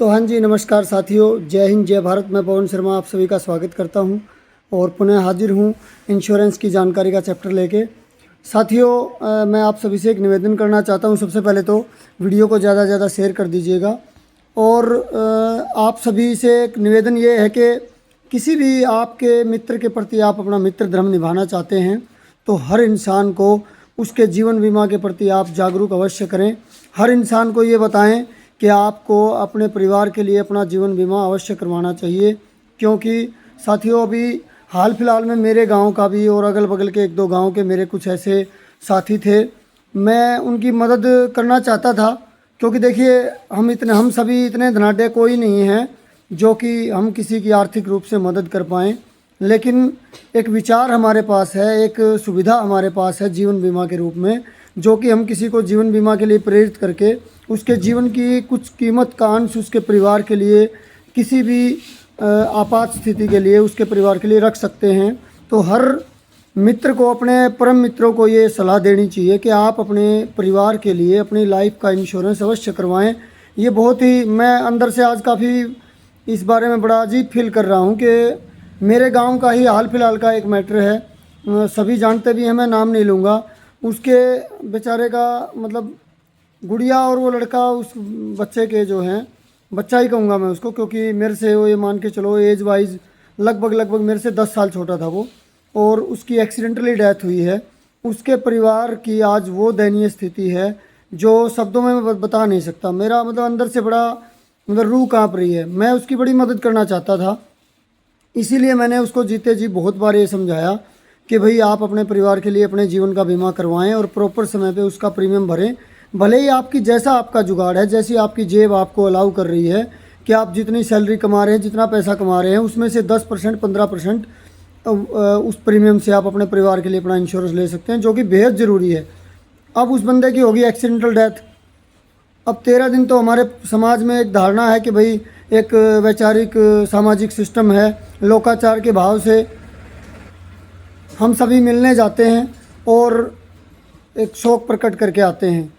तो हाँ जी, नमस्कार साथियों, जय हिंद जय भारत। मैं पवन शर्मा आप सभी का स्वागत करता हूं और पुनः हाजिर हूं इंश्योरेंस की जानकारी का चैप्टर लेके। साथियों, मैं आप सभी से एक निवेदन करना चाहता हूं। सबसे पहले तो वीडियो को ज़्यादा से ज़्यादा शेयर कर दीजिएगा और आप सभी से एक निवेदन ये है कि किसी भी आपके मित्र के प्रति आप अपना मित्र धर्म निभाना चाहते हैं तो हर इंसान को उसके जीवन बीमा के प्रति आप जागरूक अवश्य करें। हर इंसान को ये बताएं कि आपको अपने परिवार के लिए अपना जीवन बीमा अवश्य करवाना चाहिए, क्योंकि साथियों अभी हाल फिलहाल में मेरे गांव का भी और अगल बगल के एक दो गांव के मेरे कुछ ऐसे साथी थे। मैं उनकी मदद करना चाहता था, क्योंकि देखिए हम सभी इतने धनाढ्य कोई नहीं हैं जो कि हम किसी की आर्थिक रूप से मदद कर पाएँ, लेकिन एक विचार हमारे पास है, एक सुविधा हमारे पास है जीवन बीमा के रूप में, जो कि हम किसी को जीवन बीमा के लिए प्रेरित करके उसके जीवन की कुछ कीमत का अंश उसके परिवार के लिए, किसी भी आपात स्थिति के लिए उसके परिवार के लिए रख सकते हैं। तो हर मित्र को, अपने परम मित्रों को ये सलाह देनी चाहिए कि आप अपने परिवार के लिए अपनी लाइफ का इंश्योरेंस अवश्य करवाएं। ये बहुत ही, मैं अंदर से आज काफ़ी इस बारे में बड़ा अजीब फील कर रहा हूँ कि मेरे गांव का ही हाल फिलहाल का एक मैटर है, सभी जानते भी हैं, मैं नाम नहीं लूँगा। उसके बेचारे का मतलब गुड़िया और वो लड़का, उस बच्चे के जो हैं, बच्चा ही कहूँगा मैं उसको, क्योंकि मेरे से वो, ये मान के चलो एज वाइज लगभग मेरे से 10 साल छोटा था वो, और उसकी एक्सीडेंटली डेथ हुई है। उसके परिवार की आज वो दयनीय स्थिति है जो शब्दों में मैं बता नहीं सकता। मेरा मतलब अंदर से बड़ा मतलब रूह काँप रही है। मैं उसकी बड़ी मदद करना चाहता था, इसीलिए मैंने उसको जीते जी बहुत बार ये समझाया कि भाई आप अपने परिवार के लिए अपने जीवन का बीमा करवाएं और प्रॉपर समय पे उसका प्रीमियम भरें। भले ही आपकी जैसा आपका जुगाड़ है, जैसी आपकी जेब आपको अलाउ कर रही है कि आप जितनी सैलरी कमा रहे हैं, जितना पैसा कमा रहे हैं, उसमें से 10% 15% उस प्रीमियम से आप अपने परिवार के लिए अपना इंश्योरेंस ले सकते हैं, जो कि बेहद ज़रूरी है। अब उस बंदे की होगी एक्सीडेंटल डेथ। अब 13 दिन तो हमारे समाज में एक धारणा है कि भाई एक वैचारिक सामाजिक सिस्टम है, लोकाचार के भाव से हम सभी मिलने जाते हैं और एक शोक प्रकट करके आते हैं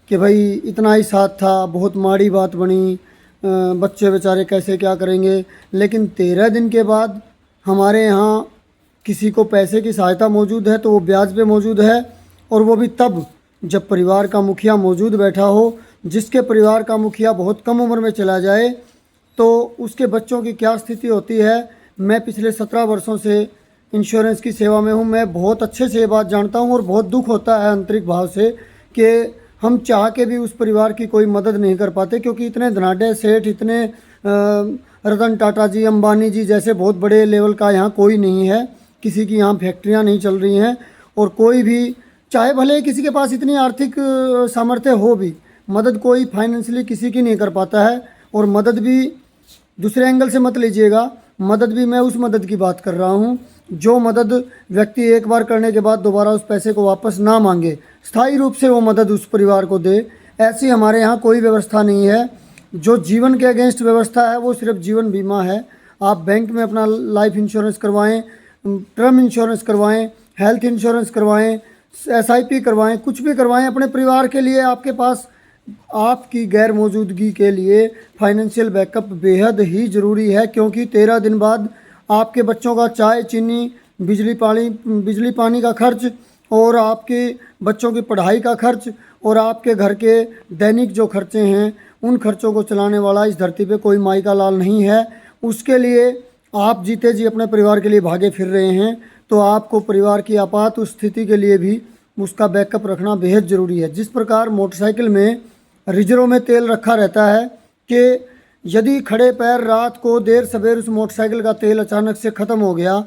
कि भाई इतना ही साथ था, बहुत माड़ी बात बनी, बच्चे बेचारे कैसे क्या करेंगे। लेकिन 13 दिन के बाद हमारे यहाँ किसी को पैसे की सहायता मौजूद है तो वो ब्याज पे मौजूद है, और वो भी तब जब परिवार का मुखिया मौजूद बैठा हो। जिसके परिवार का मुखिया बहुत कम उम्र में चला जाए तो उसके बच्चों की क्या स्थिति होती है। मैं पिछले 17 वर्षों से इंश्योरेंस की सेवा में हूँ, मैं बहुत अच्छे से ये बात जानता हूँ और बहुत दुख होता है आंतरिक भाव से कि हम चाह के भी उस परिवार की कोई मदद नहीं कर पाते, क्योंकि इतने धनाढ्य सेठ, इतने रतन टाटा जी, अंबानी जी जैसे बहुत बड़े लेवल का यहाँ कोई नहीं है, किसी की यहाँ फैक्ट्रियाँ नहीं चल रही हैं, और कोई भी, चाहे भले किसी के पास इतनी आर्थिक सामर्थ्य हो भी, मदद कोई फाइनेंशियली किसी की नहीं कर पाता है। और मदद भी दूसरे एंगल से मत लीजिएगा, मदद भी मैं उस मदद की बात कर रहा हूँ जो मदद व्यक्ति एक बार करने के बाद दोबारा उस पैसे को वापस ना मांगे, स्थायी रूप से वो मदद उस परिवार को दे। ऐसी हमारे यहाँ कोई व्यवस्था नहीं है। जो जीवन के अगेंस्ट व्यवस्था है वो सिर्फ जीवन बीमा है। आप बैंक में अपना लाइफ इंश्योरेंस करवाएं, टर्म इंश्योरेंस करवाएं, हेल्थ इंश्योरेंस करवाएं, SIP करवाएं, कुछ भी करवाएं अपने परिवार के लिए। आपके पास आपकी गैर मौजूदगी के लिए फाइनेंशियल बैकअप बेहद ही ज़रूरी है, क्योंकि 13 दिन बाद आपके बच्चों का चाय चीनी, बिजली पानी का खर्च, और आपके बच्चों की पढ़ाई का खर्च, और आपके घर के दैनिक जो खर्चे हैं, उन खर्चों को चलाने वाला इस धरती पे कोई माई का लाल नहीं है। उसके लिए आप जीते जी अपने परिवार के लिए भागे फिर रहे हैं, तो आपको परिवार की आपात स्थिति के लिए भी उसका बैकअप रखना बेहद ज़रूरी है। जिस प्रकार मोटरसाइकिल में रिजर्व में तेल रखा रहता है कि यदि खड़े पैर रात को देर सवेर उस मोटरसाइकिल का तेल अचानक से ख़त्म हो गया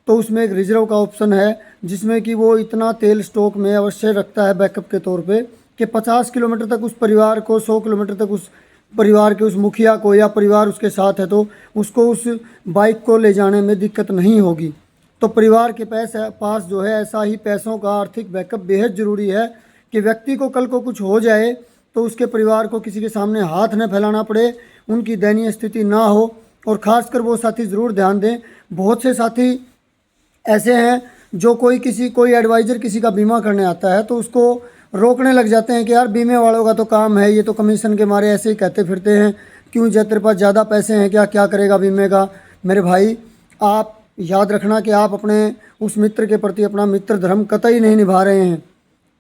तो उसमें एक रिजर्व का ऑप्शन है, जिसमें कि वो इतना तेल स्टॉक में अवश्य रखता है बैकअप के तौर पे कि 50 किलोमीटर तक उस परिवार को, 100 किलोमीटर तक उस परिवार के उस मुखिया को, या परिवार उसके साथ है तो उसको उस बाइक को ले जाने में दिक्कत नहीं होगी। तो परिवार के पास जो है ऐसा ही पैसों का आर्थिक बैकअप बेहद ज़रूरी है कि व्यक्ति को कल को कुछ हो जाए तो उसके परिवार को किसी के सामने हाथ न फैलाना पड़े, उनकी दयनीय स्थिति ना हो। और ख़ासकर वो साथी ज़रूर ध्यान दें, बहुत से साथी ऐसे हैं जो कोई एडवाइज़र किसी का बीमा करने आता है तो उसको रोकने लग जाते हैं कि यार बीमे वालों का तो काम है, ये तो कमीशन के मारे ऐसे ही कहते फिरते हैं, क्यों जय तेरे पास ज़्यादा पैसे हैं क्या, क्या करेगा बीमे का। मेरे भाई आप याद रखना कि आप अपने उस मित्र के प्रति अपना मित्र धर्म कतई नहीं निभा रहे हैं,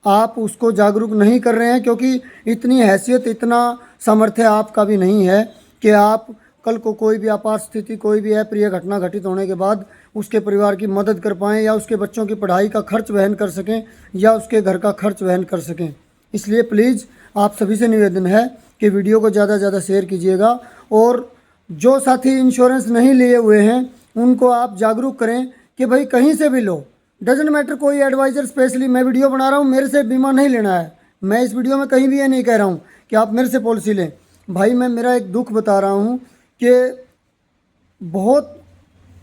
आप उसको जागरूक नहीं कर रहे हैं, क्योंकि इतनी हैसियत इतना सामर्थ्य आपका भी नहीं है कि आप कल को कोई भी आपात स्थिति, कोई भी अप्रिय घटना घटित होने के बाद उसके परिवार की मदद कर पाएँ या उसके बच्चों की पढ़ाई का खर्च वहन कर सकें या उसके घर का खर्च वहन कर सकें। इसलिए प्लीज़ आप सभी से निवेदन है कि वीडियो को ज़्यादा से ज़्यादा शेयर कीजिएगा, और जो साथी इंश्योरेंस नहीं लिए हुए हैं उनको आप जागरूक करें कि भाई कहीं से भी लो, डजेंट मैटर, कोई एडवाइज़र स्पेशली मैं वीडियो बना रहा हूँ, मेरे से बीमा नहीं लेना है। मैं इस वीडियो में कहीं भी ये नहीं कह रहा हूँ कि आप मेरे से पॉलिसी लें। भाई मैं मेरा एक दुख बता रहा हूँ कि बहुत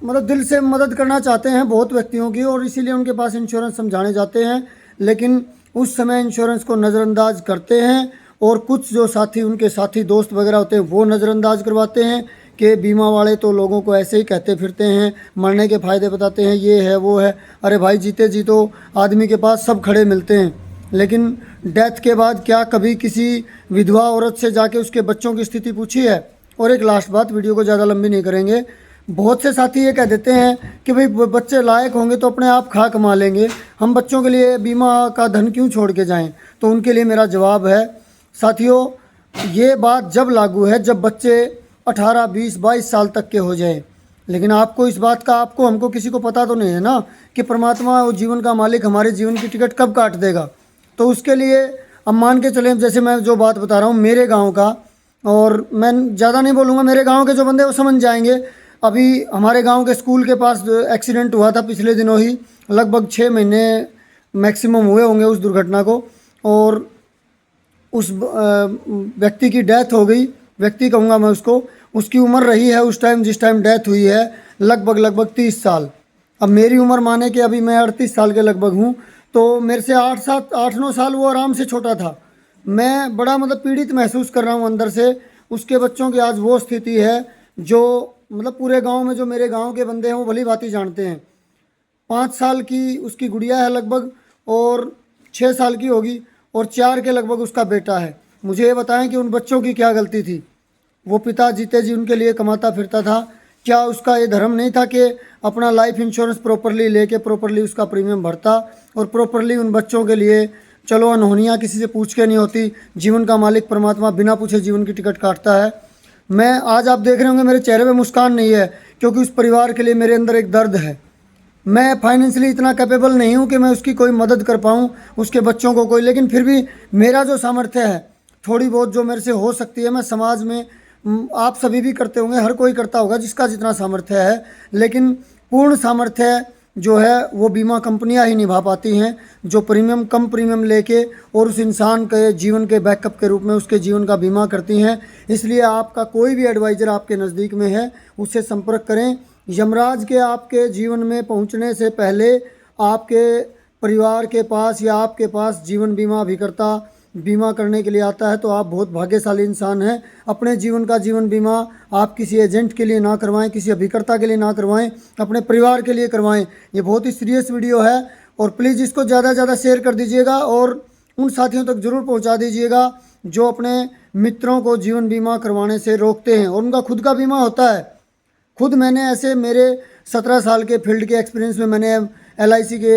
मतलब दिल से मदद करना चाहते हैं बहुत व्यक्तियों की, और इसीलिए उनके पास इंश्योरेंस समझाने जाते हैं, लेकिन उस समय इंश्योरेंस को नज़रअंदाज करते हैं, और कुछ जो साथी उनके साथी दोस्त वगैरह होते हैं वो नज़रअंदाज करवाते हैं कि बीमा वाले तो लोगों को ऐसे ही कहते फिरते हैं, मरने के फ़ायदे बताते हैं, ये है वो है। अरे भाई जीते जी तो आदमी के पास सब खड़े मिलते हैं, लेकिन डेथ के बाद क्या कभी किसी विधवा औरत से जाके उसके बच्चों की स्थिति पूछी है। और एक लास्ट बात, वीडियो को ज़्यादा लंबी नहीं करेंगे, बहुत से साथी ये कह देते हैं कि भाई बच्चे लायक होंगे तो अपने आप खा कमा लेंगे, हम बच्चों के लिए बीमा का धन क्यों छोड़ के जाएं। तो उनके लिए मेरा जवाब है साथियों, ये बात जब लागू है जब बच्चे 18, 20, 22 साल तक के हो जाए, लेकिन आपको इस बात का आपको हमको किसी को पता तो नहीं है ना कि परमात्मा और जीवन का मालिक हमारे जीवन की टिकट कब काट देगा। तो उसके लिए अब मान के चलें, जैसे मैं जो बात बता रहा हूँ मेरे गाँव का, और मैं ज़्यादा नहीं बोलूँगा, मेरे गाँव के जो बंदे वो समझ जाएंगे। अभी हमारे गांव के स्कूल के पास एक्सीडेंट हुआ था पिछले दिनों ही, लगभग 6 महीने मैक्सिमम हुए होंगे उस दुर्घटना को, और उस व्यक्ति की डेथ हो गई। व्यक्ति कहूँगा मैं उसको, उसकी उम्र रही है उस टाइम जिस टाइम डेथ हुई है लगभग 30 साल। अब मेरी उम्र माने कि अभी मैं 38 साल के लगभग हूँ, तो मेरे से 8-9 साल वो आराम से छोटा था। मैं बड़ा मतलब पीड़ित महसूस कर रहा हूँ अंदर से। उसके बच्चों की आज वो स्थिति है जो मतलब पूरे गांव में जो मेरे गांव के बंदे हैं वो भली भांति जानते हैं। 5 साल की उसकी गुड़िया है लगभग, और 6 साल की होगी, और 4 के लगभग उसका बेटा है। मुझे ये बताएं कि उन बच्चों की क्या गलती थी। वो पिता जीते जी उनके लिए कमाता फिरता था, क्या उसका ये धर्म नहीं था कि अपना लाइफ इंश्योरेंस प्रॉपरली लेके प्रॉपरली उसका प्रीमियम भरता, और प्रॉपरली उन बच्चों के लिए, चलो अनहोनियाँ किसी से पूछ के नहीं होती, जीवन का मालिक परमात्मा बिना पूछे जीवन की टिकट काटता है। मैं आज आप देख रहे होंगे मेरे चेहरे पे मुस्कान नहीं है, क्योंकि उस परिवार के लिए मेरे अंदर एक दर्द है। मैं फाइनेंशियली इतना कैपेबल नहीं हूँ कि मैं उसकी कोई मदद कर पाऊँ, उसके बच्चों को कोई, लेकिन फिर भी मेरा जो सामर्थ्य है थोड़ी बहुत जो मेरे से हो सकती है, मैं समाज में, आप सभी भी करते होंगे, हर कोई करता होगा जिसका जितना सामर्थ्य है, लेकिन पूर्ण सामर्थ्य जो है वो बीमा कंपनियां ही निभा पाती हैं, जो प्रीमियम कम प्रीमियम लेके और उस इंसान के जीवन के बैकअप के रूप में उसके जीवन का बीमा करती हैं। इसलिए आपका कोई भी एडवाइज़र आपके नज़दीक में है उससे संपर्क करें। यमराज के आपके जीवन में पहुंचने से पहले आपके परिवार के पास या आपके पास जीवन बीमा अभिकर्ता बीमा करने के लिए आता है, तो आप बहुत भाग्यशाली इंसान हैं। अपने जीवन का जीवन बीमा आप किसी एजेंट के लिए ना करवाएं, किसी अभिकर्ता के लिए ना करवाएं, अपने परिवार के लिए करवाएं। ये बहुत ही सीरियस वीडियो है, और प्लीज़ इसको ज़्यादा से ज़्यादा शेयर कर दीजिएगा, और उन साथियों तक ज़रूर पहुंचा दीजिएगा जो अपने मित्रों को जीवन बीमा करवाने से रोकते हैं, और उनका खुद का बीमा होता है। खुद मैंने ऐसे मेरे 17 साल के फील्ड के एक्सपीरियंस में मैंने LIC के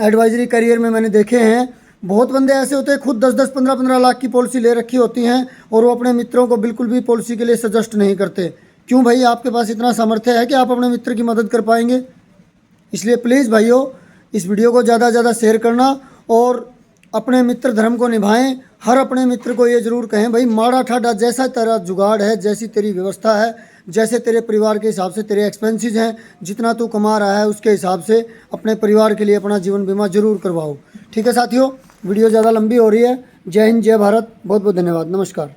एडवाइजरी करियर में मैंने देखे हैं, बहुत बंदे ऐसे होते हैं खुद 10-10, 15-15 लाख की पॉलिसी ले रखी होती हैं, और वो अपने मित्रों को बिल्कुल भी पॉलिसी के लिए सजेस्ट नहीं करते। क्यों भाई, आपके पास इतना सामर्थ्य है कि आप अपने मित्र की मदद कर पाएंगे। इसलिए प्लीज़ भाइयों, इस वीडियो को ज़्यादा से ज़्यादा शेयर करना, और अपने मित्र धर्म को निभाएं। हर अपने मित्र को ये ज़रूर कहें, भाई माड़ा ठाडा जैसा तेरा जुगाड़ है, जैसी तेरी व्यवस्था है, जैसे तेरे परिवार के हिसाब से तेरे एक्सपेंसेस हैं, जितना तू कमा रहा है उसके हिसाब से अपने परिवार के लिए अपना जीवन बीमा जरूर करवाओ। ठीक है साथियों, वीडियो ज़्यादा लंबी हो रही है। जय हिंद, जय भारत, बहुत बहुत धन्यवाद, नमस्कार।